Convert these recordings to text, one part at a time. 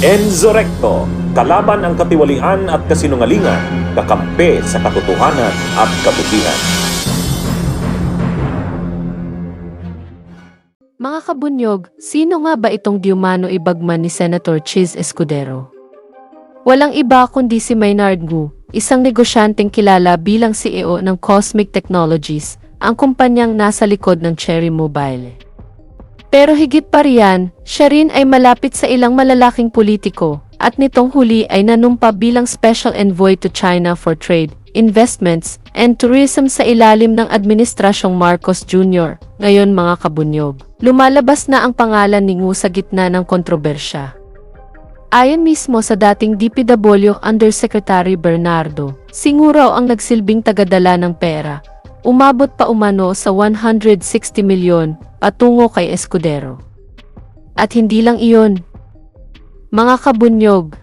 Enzo Recto, kalaban ang katiwalian at kasinungalingan, kakampi sa katotohanan at kabutihan. Mga kabunyog, sino nga ba itong di umano ibagman ni Senator Chiz Escudero? Walang iba kundi si Maynard Ngu, isang negosyanteng kilala bilang CEO ng Cosmic Technologies, ang kumpanyang nasa likod ng Cherry Mobile. Pero higit pa riyan, siya rin ay malapit sa ilang malalaking politiko, at nitong huli ay nanumpa bilang Special Envoy to China for Trade, Investments, and Tourism sa ilalim ng Administrasyong Marcos Jr. Ngayon mga kabunyog, lumalabas na ang pangalan ni Ngu sa gitna ng kontrobersya. Ayon mismo sa dating DPW Undersecretary Bernardo, si Ngu raw ang nagsilbing tagadala ng pera. Umabot pa umano sa 160 milyon patungo kay Escudero. At hindi lang iyon. Mga kabunyog,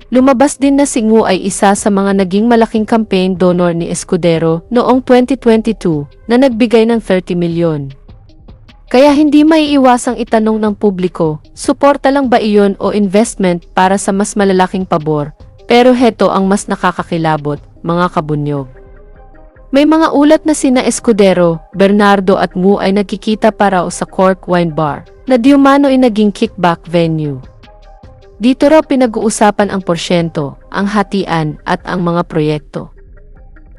lumabas din na si Ngu ay isa sa mga naging malaking campaign donor ni Escudero noong 2022 na nagbigay ng 30 milyon. Kaya hindi maiiwasang itanong ng publiko, suporta lang ba iyon o investment para sa mas malalaking pabor? Pero heto ang mas nakakakilabot, mga kabunyog. May mga ulat na sina Escudero, Bernardo at Ngu ay nagkikita pa raw sa Cork Wine Bar, na di umano ay naging kickback venue. Dito raw pinag-uusapan ang porsyento, ang hatian at ang mga proyekto.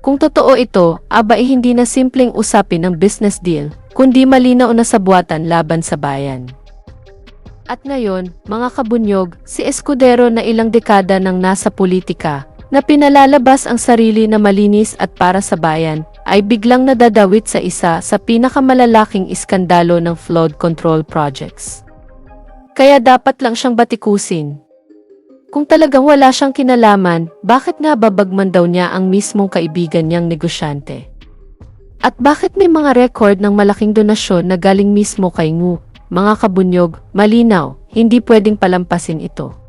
Kung totoo ito, ay hindi na simpleng usapin ng business deal, kundi malinaw na sabuatan laban sa bayan. At ngayon, mga kabunyog, si Escudero na ilang dekada nang nasa politika, na pinalalabas ang sarili na malinis at para sa bayan, ay biglang nadadawit sa isa sa pinakamalalaking iskandalo ng flood control projects. Kaya dapat lang siyang batikusin. Kung talagang wala siyang kinalaman, bakit nga babagman daw niya ang mismong kaibigan niyang negosyante? At bakit may mga record ng malaking donasyon na galing mismo kay Ngu? Mga kabunyog, malinaw, hindi pwedeng palampasin ito.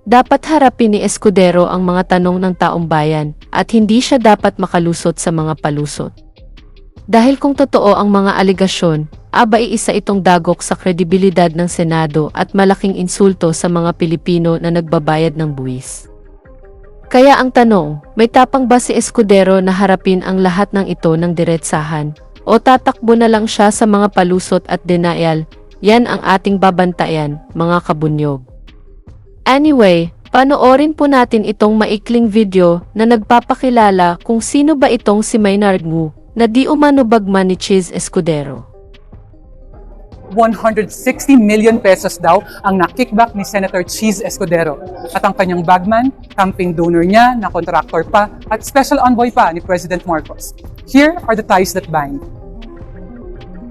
Dapat harapin ni Escudero ang mga tanong ng taong bayan at hindi siya dapat makalusot sa mga palusot. Dahil kung totoo ang mga aligasyon, isa itong dagok sa kredibilidad ng Senado at malaking insulto sa mga Pilipino na nagbabayad ng buwis. Kaya ang tanong, may tapang ba si Escudero na harapin ang lahat ng ito ng diretsahan o tatakbo na lang siya sa mga palusot at denial? Yan ang ating babantayan, mga kabunyog. Anyway, panoorin po natin itong maikling video na nagpapakilala kung sino ba itong si Maynard Ngu na di umano bagman ni Chiz Escudero. 160 million pesos daw ang na-kickback ni Senator Chiz Escudero at ang kanyang bagman, campaign donor niya, na contractor pa at special envoy pa ni President Marcos. Here are the ties that bind.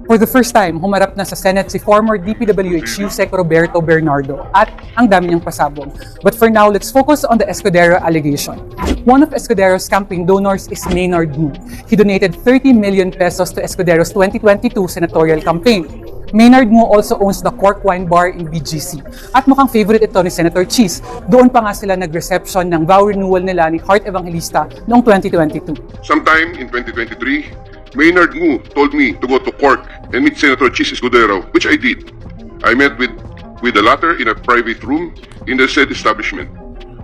For the first time, humarap na sa Senate si former DPWH Yusek Roberto Bernardo at ang dami niyang pasabog. But for now, let's focus on the Escudero allegation. One of Escudero's campaign donors is Maynard Ngu. He donated 30 million pesos to Escudero's 2022 senatorial campaign. Maynard Ngu also owns the Cork Wine Bar in BGC. At mukhang favorite ito ni Senator Chiz. Doon pa nga sila nag-reception ng vow renewal nila ni Heart Evangelista noong 2022. Sometime in 2023, Maynard Ngu told me to go to Cork and meet Senator Chiz Escudero, which I did. I met with the latter in a private room in the said establishment.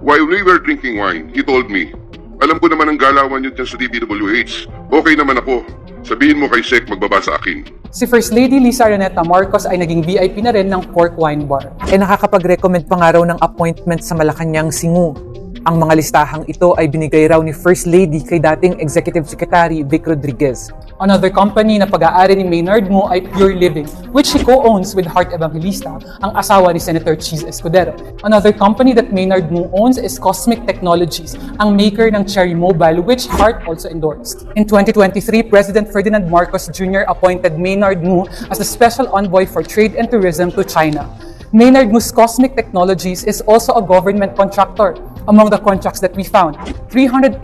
While we were drinking wine, he told me, "Alam ko naman ang galawan niyo dyan sa DPWH. Okay naman ako. Sabihin mo kay Sec magbaba sa akin." Si First Lady Lisa Araneta Marcos ay naging VIP na rin ng Cork Wine Bar. Nakakapag-recommend pa nga raw ng appointment sa Malacanang si Ngu. Ang mga listahang ito ay binigay raw ni First Lady kay dating Executive Secretary Vic Rodriguez. Another company na pag-aari ni Maynard Ngu ay Pure Living, which he co-owns with Heart Evangelista, ang asawa ni Senator Chiz Escudero. Another company that Maynard Ngu owns is Cosmic Technologies, ang maker ng Cherry Mobile, which Heart also endorsed. In 2023, President Ferdinand Marcos Jr. appointed Maynard Ngu as the Special Envoy for Trade and Tourism to China. Maynard Ngu's Cosmic Technologies is also a government contractor. Among the contracts that we found, 386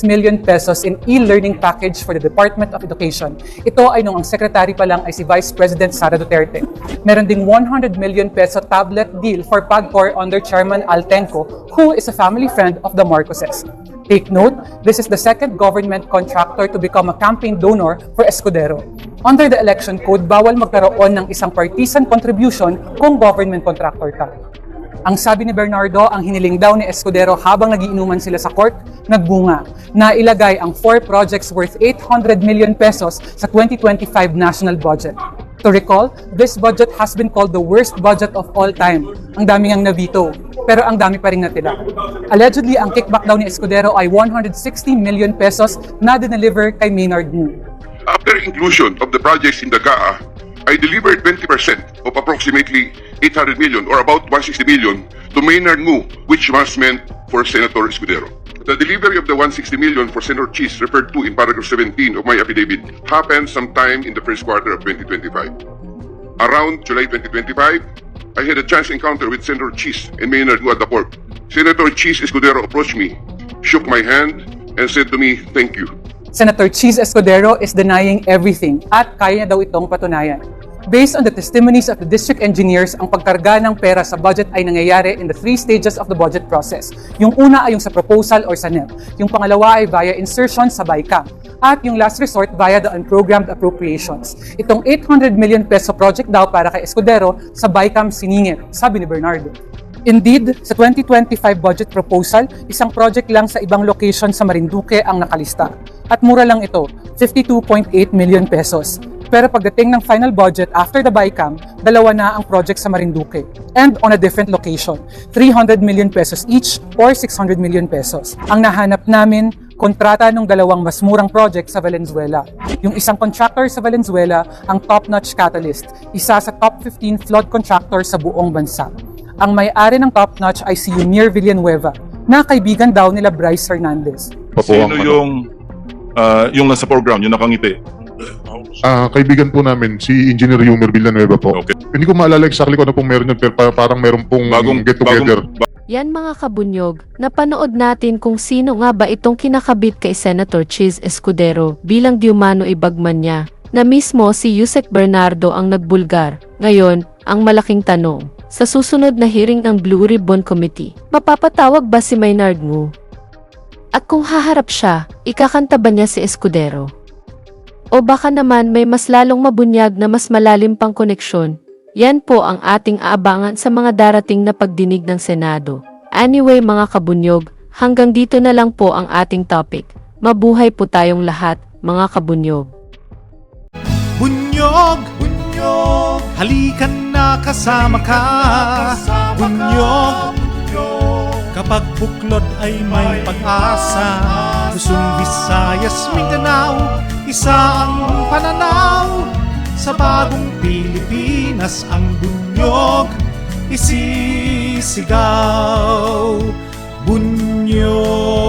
million pesos in e-learning package for the Department of Education. Ito ay nung ang secretary pa lang ay si Vice President Sara Duterte. Meron ding 100 million peso tablet deal for PAGCOR under Chairman Altenco, who is a family friend of the Marcoses. Take note, this is the second government contractor to become a campaign donor for Escudero. Under the election code, bawal magkaroon ng isang partisan contribution kung government contractor ka. Ang sabi ni Bernardo, ang hiniling daw ni Escudero habang nagiinuman sila sa court, nagbunga, na ilagay ang 4 projects worth 800 million pesos sa 2025 national budget. To recall, this budget has been called the worst budget of all time. Ang dami ngang nabito, pero ang dami pa rin natira. Allegedly, ang kickback daw ni Escudero ay 160 million pesos na dineliver kay Maynard Ngu. After inclusion of the projects in the GAA, I delivered 20% of approximately 800 million or about 160 million to Maynard Ngu, which was meant for Senator Escudero. The delivery of the 160 million for Senator Chis referred to in paragraph 17 of my affidavit happened sometime in the first quarter of 2025. Around July 2025, I had a chance encounter with Senator Chis and Maynard Ngu at the court. Senator Chis Escudero approached me, shook my hand, and said to me, "Thank you." Senator Chis Escudero is denying everything at kaya niya daw itong patunayan. Based on the testimonies of the district engineers, ang pagkarga ng pera sa budget ay nangyayari in the 3 stages of the budget process. Yung una ay yung sa proposal or sa NEP. Yung pangalawa ay via insertion sa BICAM. At yung last resort via the unprogrammed appropriations. Itong 800 million peso project daw para kay Escudero sa BICAM siningit, sabi ni Bernardo. Indeed, sa 2025 budget proposal, isang project lang sa ibang location sa Marinduque ang nakalista. At mura lang ito, 52.8 million pesos. Pero pagdating ng final budget after the BICAM, dalawa na ang project sa Marinduque. And on a different location, 300 million pesos each or 600 million pesos. Ang nahanap namin, kontrata ng dalawang mas murang project sa Valenzuela. Yung isang contractor sa Valenzuela, ang Top-Notch Catalyst, isa sa top 15 flood contractor sa buong bansa. Ang may-ari ng Top-Notch ay si Yumir Villanueva, na kaibigan daw nila Bryce Hernandez. Sino yung nasa program, yung nakangiti? Kaibigan po namin, si Engineer Yumir Villanueva po. Okay. Hindi ko maalala exactly kung ano pong meron yun, pero parang meron pong get-together. Yan mga kabunyog, napanood natin kung sino nga ba itong kinakabit kay Senator Chis Escudero bilang di umano ibagman niya, na mismo si Yusek Bernardo ang nagbulgar. Ngayon, ang malaking tanong, sa susunod na hearing ng Blue Ribbon Committee, mapapatawag ba si Maynard Ngu? At kung haharap siya, ikakanta ba niya si Escudero? O baka naman may mas lalong mabunyag na mas malalim pang koneksyon? Yan po ang ating aabangan sa mga darating na pagdinig ng Senado. Anyway mga kabunyog, hanggang dito na lang po ang ating topic. Mabuhay po tayong lahat, mga kabunyog. Bunyog, bunyog, halikan na kasama ka. Bunyog, kapag buklod ay may pag-asa. Luzon, Visayas, Mindanao, isa ang pananaw. Sa bagong Pilipinas ang bunyog isisigaw. Bunyog.